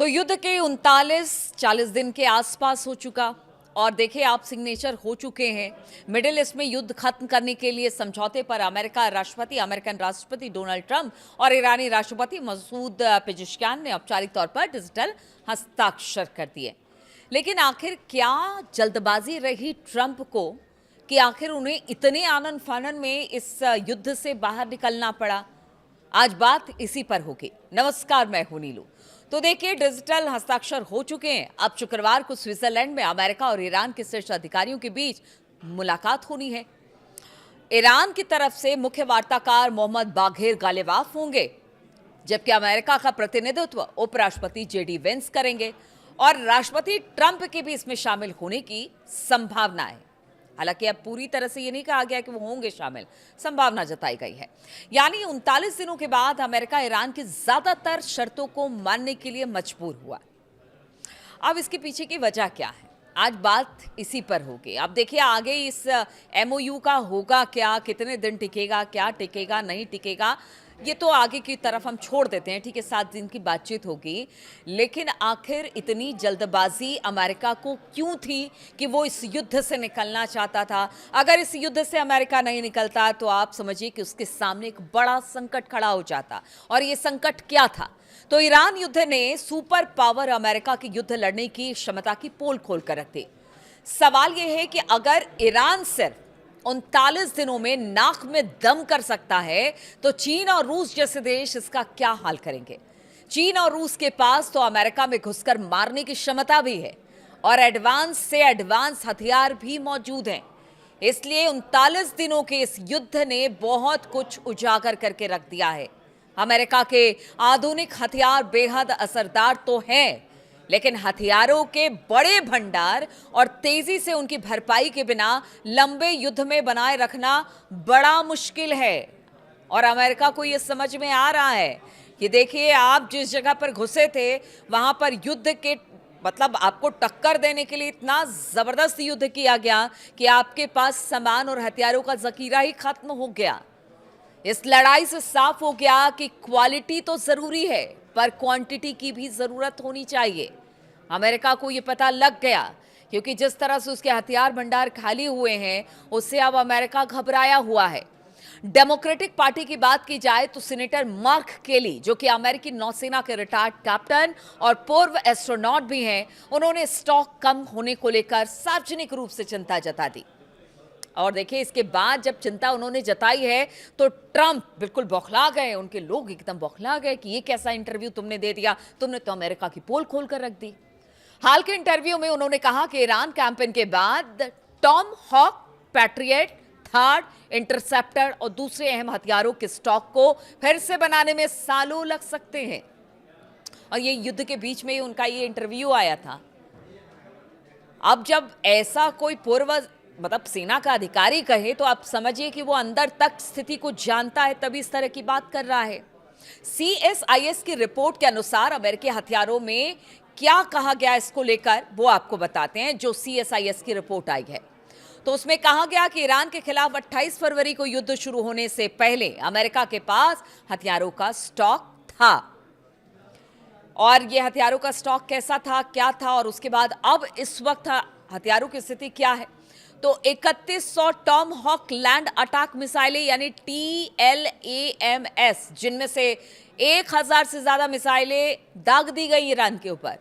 तो युद्ध के 39-40 दिन के आसपास हो चुका और देखिए आप सिग्नेचर हो चुके हैं। मिडिल ईस्ट में युद्ध खत्म करने के लिए समझौते पर अमेरिकन राष्ट्रपति डोनाल्ड ट्रंप और ईरानी राष्ट्रपति मसूद पेजेश्कियान ने औपचारिक तौर पर डिजिटल हस्ताक्षर कर दिए। लेकिन आखिर क्या जल्दबाजी रही ट्रंप को कि आखिर उन्हें इतने आनन फानन में इस युद्ध से बाहर निकलना पड़ा? आज बात इसी पर होगी। नमस्कार, मैं हूं नीलू। तो देखिए, डिजिटल हस्ताक्षर हो चुके हैं। अब शुक्रवार को स्विट्जरलैंड में अमेरिका और ईरान के शीर्ष अधिकारियों के बीच मुलाकात होनी है। ईरान की तरफ से मुख्य वार्ताकार मोहम्मद बाघेर गालिबाफ होंगे, जबकि अमेरिका का प्रतिनिधित्व उपराष्ट्रपति जेडी वेंस करेंगे और राष्ट्रपति ट्रंप के भी इसमें शामिल होने की संभावना है। हालांकि अब पूरी तरह से ये नहीं कहा गया कि वो होंगे शामिल, संभावना जताई गई है। यानी 39 दिनों के बाद अमेरिका ईरान की ज्यादातर शर्तों को मानने के लिए मजबूर हुआ। अब इसके पीछे की वजह क्या है, आज बात इसी पर होगी। अब देखिए आगे इस एमओयू का होगा क्या, कितने दिन टिकेगा, क्या टिकेगा नहीं टिकेगा, ये तो आगे की तरफ हम छोड़ देते हैं। ठीक है, 7 दिन की बातचीत होगी, लेकिन आखिर इतनी जल्दबाजी अमेरिका को क्यों थी कि वो इस युद्ध से निकलना चाहता था? अगर इस युद्ध से अमेरिका नहीं निकलता तो आप समझिए कि उसके सामने एक बड़ा संकट खड़ा हो जाता। और ये संकट क्या था? तो ईरान युद्ध ने सुपर पावर अमेरिका के युद्ध लड़ने की क्षमता की पोल खोल कर रख दी। सवाल यह है कि अगर ईरान सिर्फ 39 दिनों में नाक में दम कर सकता है तो चीन और रूस जैसे देश इसका क्या हाल करेंगे? चीन और रूस के पास तो अमेरिका में घुसकर मारने की क्षमता भी है और एडवांस से एडवांस हथियार भी मौजूद हैं। इसलिए 39 दिनों के इस युद्ध ने बहुत कुछ उजागर करके रख दिया है। अमेरिका के आधुनिक हथियार बेहद असरदार तो हैं, लेकिन हथियारों के बड़े भंडार और तेजी से उनकी भरपाई के बिना लंबे युद्ध में बनाए रखना बड़ा मुश्किल है। और अमेरिका को यह समझ में आ रहा है कि देखिए, आप जिस जगह पर घुसे थे वहां पर युद्ध के मतलब आपको टक्कर देने के लिए इतना जबरदस्त युद्ध किया गया कि आपके पास सामान और हथियारों का जखीरा ही खत्म हो गया। इस लड़ाई से साफ हो गया कि क्वालिटी तो जरूरी है, पर क्वांटिटी की भी जरूरत होनी चाहिए। अमेरिका को यह पता लग गया, क्योंकि जिस तरह से उसके हथियार भंडार खाली हुए हैं उससे अब अमेरिका घबराया हुआ है। डेमोक्रेटिक पार्टी की बात की जाए तो सीनेटर मार्क केली, जो कि अमेरिकी नौसेना के रिटायर्ड कैप्टन और पूर्व एस्ट्रोनॉट भी हैं, उन्होंने स्टॉक कम होने को लेकर सार्वजनिक रूप से चिंता जता दी। और देखिए, इसके बाद जब चिंता उन्होंने जताई है तो ट्रंप बिल्कुल बौखला गए। उनके लोग एकदम बौखला गए कि ये कैसा इंटरव्यू तुमने दे दिया, तुमने तो अमेरिका की पोल खोल कर रख दी। हाल के इंटरव्यू में उन्होंने कहा कि ईरान कैंपेन के बाद Tomahawk, Patriot, THAAD, interceptor और दूसरे अहम हथियारों के स्टॉक को फिर से बनाने में सालों लग सकते हैं। और ये युद्ध के बीच में उनका ये इंटरव्यू आया था। अब जब ऐसा कोई पूर्व सेना का अधिकारी कहे तो आप समझिए कि वो अंदर तक स्थिति को जानता है, तभी इस तरह की बात कर रहा है। CSIS की रिपोर्ट के अनुसार अमेरिकी हथियारों में क्या कहा गया इसको लेकर वो आपको बताते हैं। जो CSIS की रिपोर्ट आई है तो उसमें कहा गया कि ईरान के खिलाफ 28 फरवरी को युद्ध शुरू होने से पहले अमेरिका के पास हथियारों का स्टॉक था। और ये हथियारों का स्टॉक कैसा था, क्या था, और उसके बाद अब इस वक्त हथियारों की स्थिति क्या है? तो 3100 टॉम हॉक लैंड अटैक मिसाइलें यानी TLAMS, जिनमें से 1000 से ज्यादा मिसाइलें दाग दी गई ईरान के ऊपर।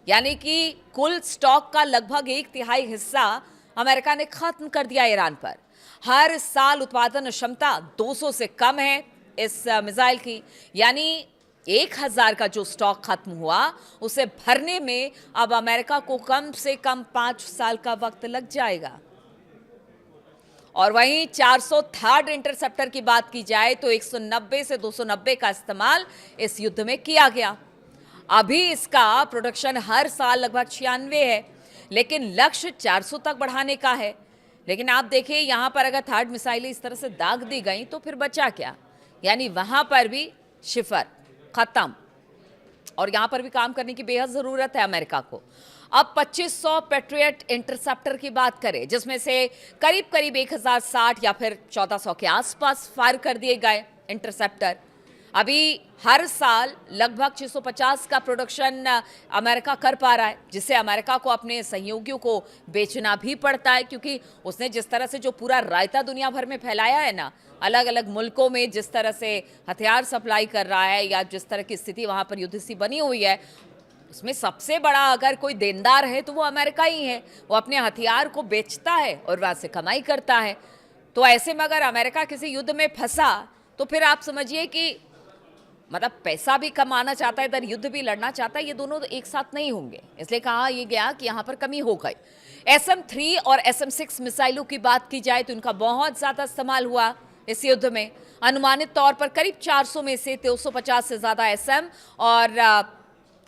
यानी कि कुल स्टॉक का लगभग 1/3 हिस्सा अमेरिका ने खत्म कर दिया ईरान पर। हर साल उत्पादन क्षमता 200 से कम है इस मिसाइल की, यानी 1000 का जो स्टॉक खत्म हुआ उसे भरने में अब अमेरिका को कम से कम 5 साल का वक्त लग जाएगा। और वहीं 400 थर्ड इंटरसेप्टर की बात की जाए तो 190 से 290 का इस्तेमाल इस युद्ध में किया गया। अभी इसका प्रोडक्शन हर साल लगभग 96 है, लेकिन लक्ष्य 400 तक बढ़ाने का है। लेकिन आप देखिए, यहां पर अगर थर्ड मिसाइलें इस तरह से दाग दी गई तो फिर बचा क्या? यानी वहां पर भी शिफर खत्म। और यहां पर भी काम करने की बेहद जरूरत है अमेरिका को। अब 2500 पैट्रियट इंटरसेप्टर की बात करें, जिसमें से करीब करीब 1060 या फिर 1400 के आसपास फायर कर दिए गए इंटरसेप्टर। अभी हर साल लगभग 650 का प्रोडक्शन अमेरिका कर पा रहा है, जिससे अमेरिका को अपने सहयोगियों को बेचना भी पड़ता है, क्योंकि उसने जिस तरह से जो पूरा रायता दुनिया भर में फैलाया है ना, अलग अलग मुल्कों में जिस तरह से हथियार सप्लाई कर रहा है या जिस तरह की स्थिति वहाँ पर युद्ध सी बनी हुई है, उसमें सबसे बड़ा अगर कोई देनदार है तो वो अमेरिका ही है। वो अपने हथियार को बेचता है और वहाँ से कमाई करता है। तो ऐसे में अगर अमेरिका किसी युद्ध में फंसा तो फिर आप समझिए कि मतलब पैसा भी कमाना चाहता है, इधर युद्ध भी लड़ना चाहता है, ये दोनों एक साथ नहीं होंगे। इसलिए कहा ये गया कि यहाँ पर कमी हो गई। SM-3 और SM-6 मिसाइलों की बात की जाए तो इनका बहुत ज़्यादा इस्तेमाल हुआ इस युद्ध में। अनुमानित तौर पर करीब 400 में से 250 से ज़्यादा SM और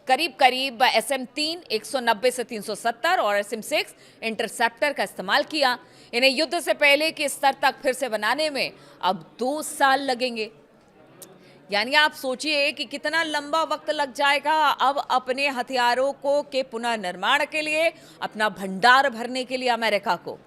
करीब करीब SM-3 190 से 370 और SM-6 इंटरसेप्टर का इस्तेमाल किया। इन्हें युद्ध से पहले के स्तर तक फिर से बनाने में अब 2 साल लगेंगे। यानी आप सोचिए कि कितना लंबा वक्त लग जाएगा अब अपने हथियारों को के पुनर्निर्माण के लिए, अपना भंडार भरने के लिए अमेरिका को।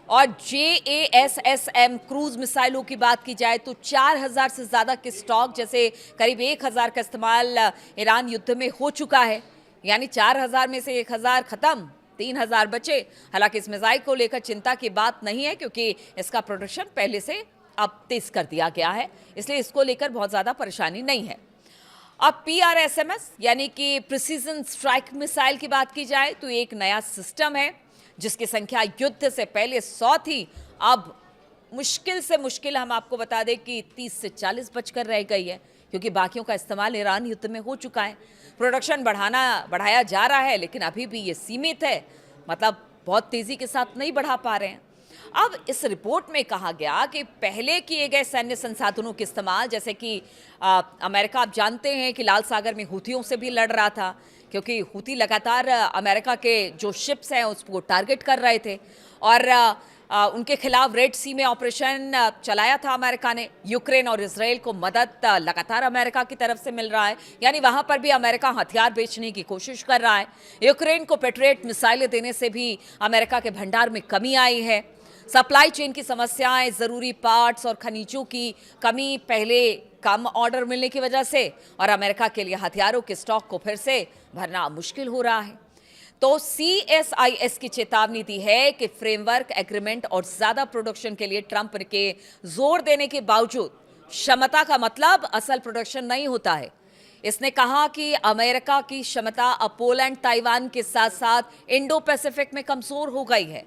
और JASSM क्रूज मिसाइलों की बात की जाए तो 4000 से ज़्यादा के स्टॉक, जैसे करीब 1000 का इस्तेमाल ईरान युद्ध में हो चुका है। यानी 4000 में से 1000 ख़त्म, 3000 बचे। हालांकि इस मिसाइल को लेकर चिंता की बात नहीं है, क्योंकि इसका प्रोडक्शन पहले से अब तेज कर दिया गया है, इसलिए इसको लेकर बहुत ज़्यादा परेशानी नहीं है। अब PRSMS यानी कि प्रिसीजन स्ट्राइक मिसाइल की बात की जाए तो एक नया सिस्टम है जिसकी संख्या युद्ध से पहले 100 थी, अब मुश्किल से मुश्किल हम आपको बता दें कि 30 से 40 बचकर रह गई है, क्योंकि बाकियों का इस्तेमाल ईरान युद्ध में हो चुका है। प्रोडक्शन बढ़ाया जा रहा है, लेकिन अभी भी ये सीमित है, मतलब बहुत तेज़ी के साथ नहीं बढ़ा पा रहे हैं। अब इस रिपोर्ट में कहा गया कि पहले किए गए सैन्य संसाधनों के इस्तेमाल, जैसे कि अमेरिका, आप जानते हैं कि लाल सागर में हूथियों से भी लड़ रहा था, क्योंकि हूथी लगातार अमेरिका के जो शिप्स हैं उसको टारगेट कर रहे थे, और उनके खिलाफ रेड सी में ऑपरेशन चलाया था अमेरिका ने। यूक्रेन और इसराइल को मदद लगातार अमेरिका की तरफ से मिल रहा है, यानी वहां पर भी अमेरिका हथियार बेचने की कोशिश कर रहा है। यूक्रेन को पेट्रियट मिसाइलें देने से भी अमेरिका के भंडार में कमी आई है। सप्लाई चेन की समस्याएं, ज़रूरी पार्ट्स और खनिजों की कमी, पहले कम ऑर्डर मिलने की वजह से, और अमेरिका के लिए हथियारों के स्टॉक को फिर से भरना मुश्किल हो रहा है। तो CSIS की चेतावनी दी है कि फ्रेमवर्क एग्रीमेंट और ज़्यादा प्रोडक्शन के लिए ट्रंप के जोर देने के बावजूद क्षमता का मतलब असल प्रोडक्शन नहीं होता है। इसने कहा कि अमेरिका की क्षमता अब पोलैंड, ताइवान के साथ साथ इंडो पैसिफिक में कमज़ोर हो गई है,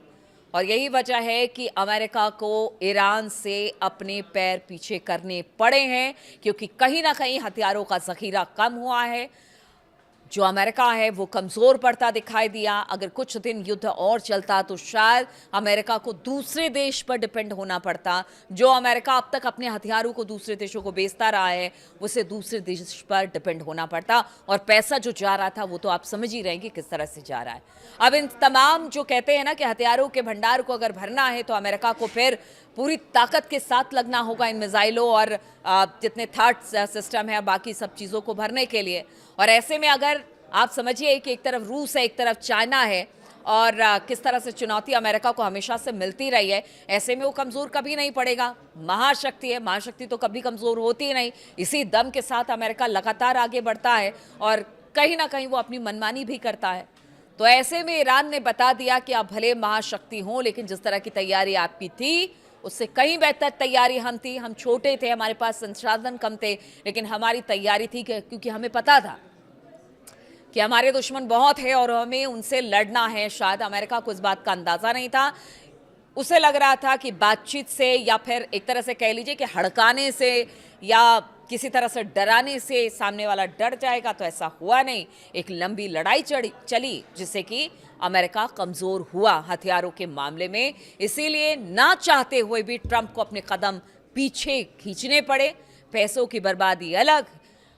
और यही वजह है कि अमेरिका को ईरान से अपने पैर पीछे करने पड़े हैं, क्योंकि कहीं ना कहीं हथियारों का ज़ख़ीरा कम हुआ है। जो अमेरिका है वो कमज़ोर पड़ता दिखाई दिया। अगर कुछ दिन युद्ध और चलता तो शायद अमेरिका को दूसरे देश पर डिपेंड होना पड़ता। जो अमेरिका अब तक अपने हथियारों को दूसरे देशों को बेचता रहा है, उसे दूसरे देश पर डिपेंड होना पड़ता, और पैसा जो जा रहा था वो तो आप समझ ही रहे हैं कि किस तरह से जा रहा है। अब इन तमाम जो कहते हैं ना कि हथियारों के भंडार को अगर भरना है तो अमेरिका को फिर पूरी ताकत के साथ लगना होगा इन मिसाइलों और जितने थर्ड सिस्टम है, बाकी सब चीज़ों को भरने के लिए। और ऐसे में अगर आप समझिए कि एक तरफ रूस है, एक तरफ चाइना है, और किस तरह से चुनौती अमेरिका को हमेशा से मिलती रही है, ऐसे में वो कमज़ोर कभी नहीं पड़ेगा। महाशक्ति है, महाशक्ति तो कभी कमज़ोर होती नहीं। इसी दम के साथ अमेरिका लगातार आगे बढ़ता है और कहीं ना कहीं वो अपनी मनमानी भी करता है। तो ऐसे में ईरान ने बता दिया कि आप भले महाशक्ति हों, लेकिन जिस तरह की तैयारी आपकी थी उससे कहीं बेहतर तैयारी हम थी। हम छोटे थे, हमारे पास संसाधन कम थे, लेकिन हमारी तैयारी थी क्योंकि हमें पता था कि हमारे दुश्मन बहुत है और हमें उनसे लड़ना है। शायद अमेरिका को इस बात का अंदाज़ा नहीं था। उसे लग रहा था कि बातचीत से या फिर एक तरह से कह लीजिए कि हड़काने से या किसी तरह से डराने से सामने वाला डर जाएगा, तो ऐसा हुआ नहीं। एक लंबी लड़ाई चली जिससे कि अमेरिका कमज़ोर हुआ हथियारों के मामले में। इसीलिए ना चाहते हुए भी ट्रंप को अपने कदम पीछे खींचने पड़े। पैसों की बर्बादी अलग,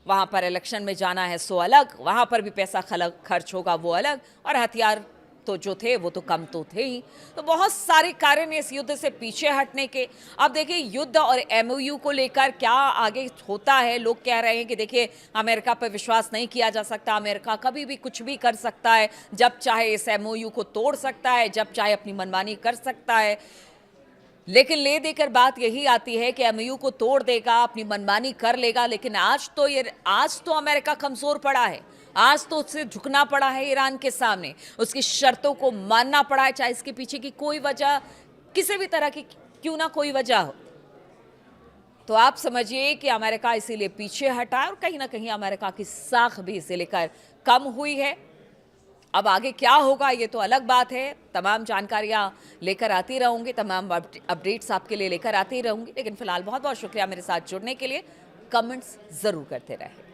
वहाँ पर इलेक्शन में जाना है सो अलग, वहाँ पर भी पैसा खर्च होगा वो अलग, और हथियार तो जो थे वो तो कम तो थे ही। तो बहुत सारे कारण इस युद्ध से पीछे हटने के। अब देखिए युद्ध और MOU को लेकर क्या आगे होता है। लोग कह रहे हैं कि देखिए अमेरिका पर विश्वास नहीं किया जा सकता, अमेरिका कभी भी कुछ भी कर सकता है, जब चाहे इस MOU को तोड़ सकता है, जब चाहे अपनी मनमानी कर सकता है। लेकिन ले देकर बात यही आती है कि एमयू को तोड़ देगा, अपनी मनमानी कर लेगा, लेकिन आज तो अमेरिका कमजोर पड़ा है। आज तो उससे झुकना पड़ा है ईरान के सामने, उसकी शर्तों को मानना पड़ा है, चाहे इसके पीछे की कोई वजह, किसी भी तरह की क्यों ना कोई वजह हो। तो आप समझिए कि अमेरिका इसीलिए पीछे हटा है और कहीं ना कहीं अमेरिका की साख भी इसे लेकर कम हुई है। अब आगे क्या होगा ये तो अलग बात है। तमाम जानकारियां लेकर आती रहूंगी, तमाम अपडेट्स आपके लिए लेकर आती रहूंगी, लेकिन फिलहाल बहुत बहुत शुक्रिया मेरे साथ जुड़ने के लिए। कमेंट्स जरूर करते रहें।